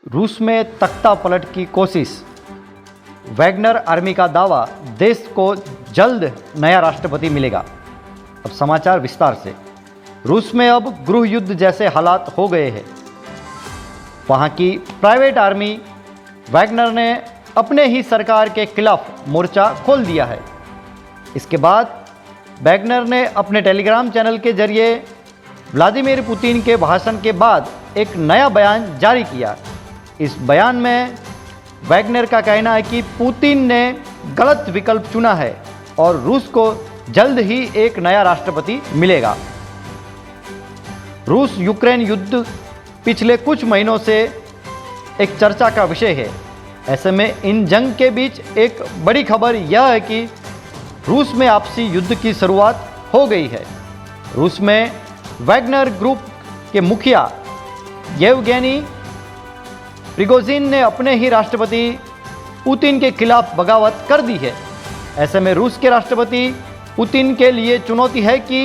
रूस में तख्ता पलट की कोशिश। वैगनर आर्मी का दावा, देश को जल्द नया राष्ट्रपति मिलेगा। अब समाचार विस्तार से। रूस में अब गृह युद्ध जैसे हालात हो गए हैं। वहाँ की प्राइवेट आर्मी वैगनर ने अपने ही सरकार के खिलाफ मोर्चा खोल दिया है। इसके बाद वैगनर ने अपने टेलीग्राम चैनल के जरिए व्लादिमीर पुतिन के भाषण के बाद एक नया बयान जारी किया। इस बयान में वैगनर का कहना है कि पुतिन ने गलत विकल्प चुना है और रूस को जल्द ही एक नया राष्ट्रपति मिलेगा। रूस यूक्रेन युद्ध पिछले कुछ महीनों से एक चर्चा का विषय है। ऐसे में इन जंग के बीच एक बड़ी खबर यह है कि रूस में आपसी युद्ध की शुरुआत हो गई है। रूस में वैगनर ग्रुप के मुखिया येवगेनी प्रिगोजिन ने अपने ही राष्ट्रपति पुतिन के खिलाफ बगावत कर दी है। ऐसे में रूस के राष्ट्रपति पुतिन के लिए चुनौती है कि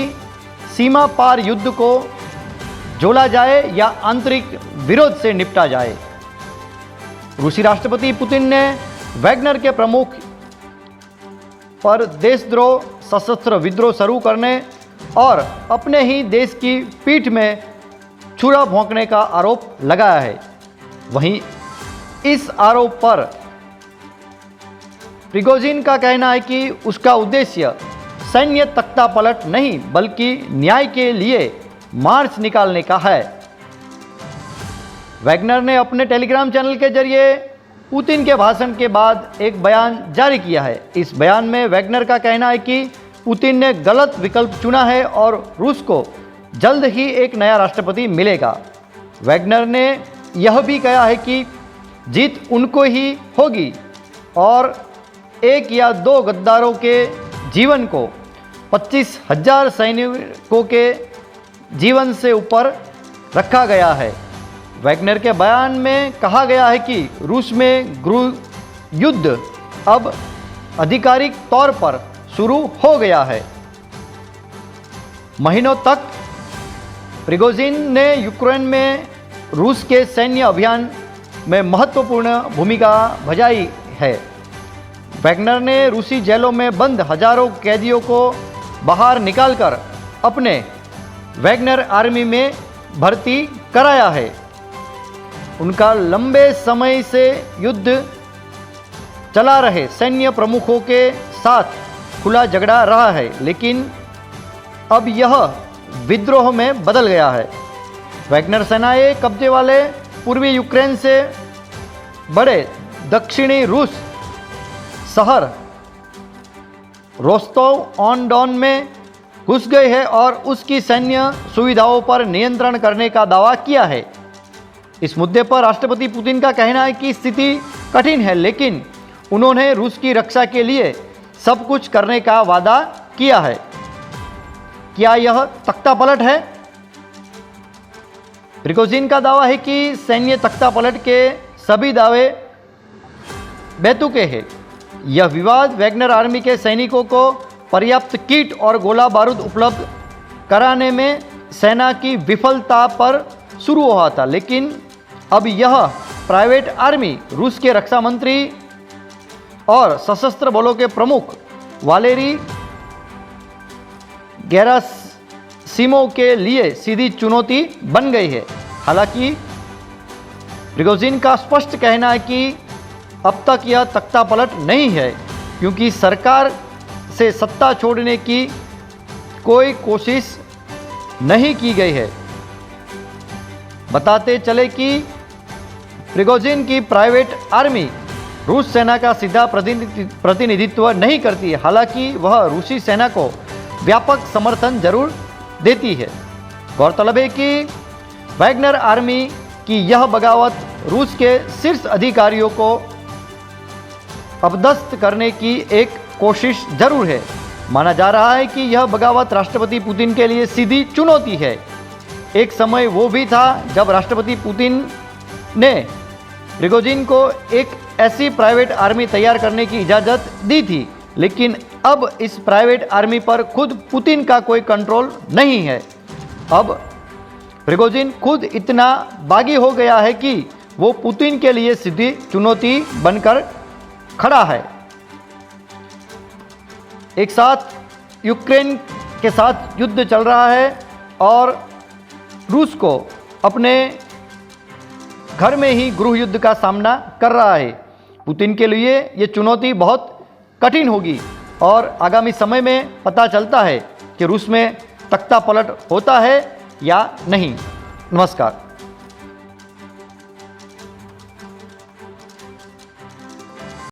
सीमा पार युद्ध को जोड़ा जाए या आंतरिक विरोध से निपटा जाए। रूसी राष्ट्रपति पुतिन ने वैगनर के प्रमुख पर देशद्रोह, सशस्त्र विद्रोह शुरू करने और अपने ही देश की पीठ में छुरा भोंकने का आरोप लगाया है। वहीं इस आरोप पर प्रिगोजिन का कहना है कि उसका उद्देश्य सैन्य तख्ता पलट नहीं बल्कि न्याय के लिए मार्च निकालने का है। वैगनर ने अपने टेलीग्राम चैनल के जरिए पुतिन के भाषण के बाद एक बयान जारी किया है। इस बयान में वैगनर का कहना है कि पुतिन ने गलत विकल्प चुना है और रूस को जल्द ही एक नया राष्ट्रपति मिलेगा। वैगनर ने यह भी कहा है कि जीत उनको ही होगी और एक या दो गद्दारों के जीवन को 25,000 सैनिकों के जीवन से ऊपर रखा गया है। वैगनर के बयान में कहा गया है कि रूस में गृह युद्ध अब आधिकारिक तौर पर शुरू हो गया है। महीनों तक प्रिगोजिन ने यूक्रेन में रूस के सैन्य अभियान में महत्वपूर्ण भूमिका बजाई है। वैगनर ने रूसी जेलों में बंद हजारों कैदियों को बाहर निकालकर अपने वैगनर आर्मी में भर्ती कराया है। उनका लंबे समय से युद्ध चला रहे सैन्य प्रमुखों के साथ खुला झगड़ा रहा है, लेकिन अब यह विद्रोह में बदल गया है। वैगनर सेनाएं कब्जे वाले पूर्वी यूक्रेन से बड़े दक्षिणी रूस शहर रोस्तोव ऑन डॉन में घुस गए हैं और उसकी सैन्य सुविधाओं पर नियंत्रण करने का दावा किया है। इस मुद्दे पर राष्ट्रपति पुतिन का कहना है कि स्थिति कठिन है, लेकिन उन्होंने रूस की रक्षा के लिए सब कुछ करने का वादा किया है। क्या यह तख्ता पलट है? प्रिगोजिन का दावा है कि सैन्य तख्ता पलट के सभी दावे बेतुके हैं। यह विवाद वैगनर आर्मी के सैनिकों को पर्याप्त किट और गोला बारूद उपलब्ध कराने में सेना की विफलता पर शुरू हुआ था, लेकिन अब यह प्राइवेट आर्मी रूस के रक्षा मंत्री और सशस्त्र बलों के प्रमुख वालेरी गेरासिमोव के लिए सीधी चुनौती बन गई है। हालांकि प्रिगोजिन का स्पष्ट कहना है कि अब तक यह तख्ता पलट नहीं है, क्योंकि सरकार से सत्ता छोड़ने की कोई कोशिश नहीं की गई है। बताते चले कि प्रिगोजिन की प्राइवेट आर्मी रूस सेना का सीधा प्रतिनिधित्व नहीं करती है। हालांकि वह रूसी सेना को व्यापक समर्थन जरूर देती है। गौरतलब है कि वैगनर आर्मी की यह बगावत रूस के शीर्ष अधिकारियों को अपदस्थ करने की एक कोशिश जरूर है। माना जा रहा है कि यह बगावत राष्ट्रपति पुतिन के लिए सीधी चुनौती है। एक समय वो भी था जब राष्ट्रपति पुतिन ने प्रिगोजिन को एक ऐसी प्राइवेट आर्मी तैयार करने की इजाज़त दी थी, लेकिन अब इस प्राइवेट आर्मी पर खुद पुतिन का कोई कंट्रोल नहीं है। अब प्रिगोजिन खुद इतना बागी हो गया है कि वो पुतिन के लिए सीधी चुनौती बनकर खड़ा है। एक साथ यूक्रेन के साथ युद्ध चल रहा है और रूस को अपने घर में ही गृह युद्ध का सामना कर रहा है। पुतिन के लिए ये चुनौती बहुत कठिन होगी और आगामी समय में पता चलता है कि रूस में तख्ता पलट होता है या नहीं। नमस्कार।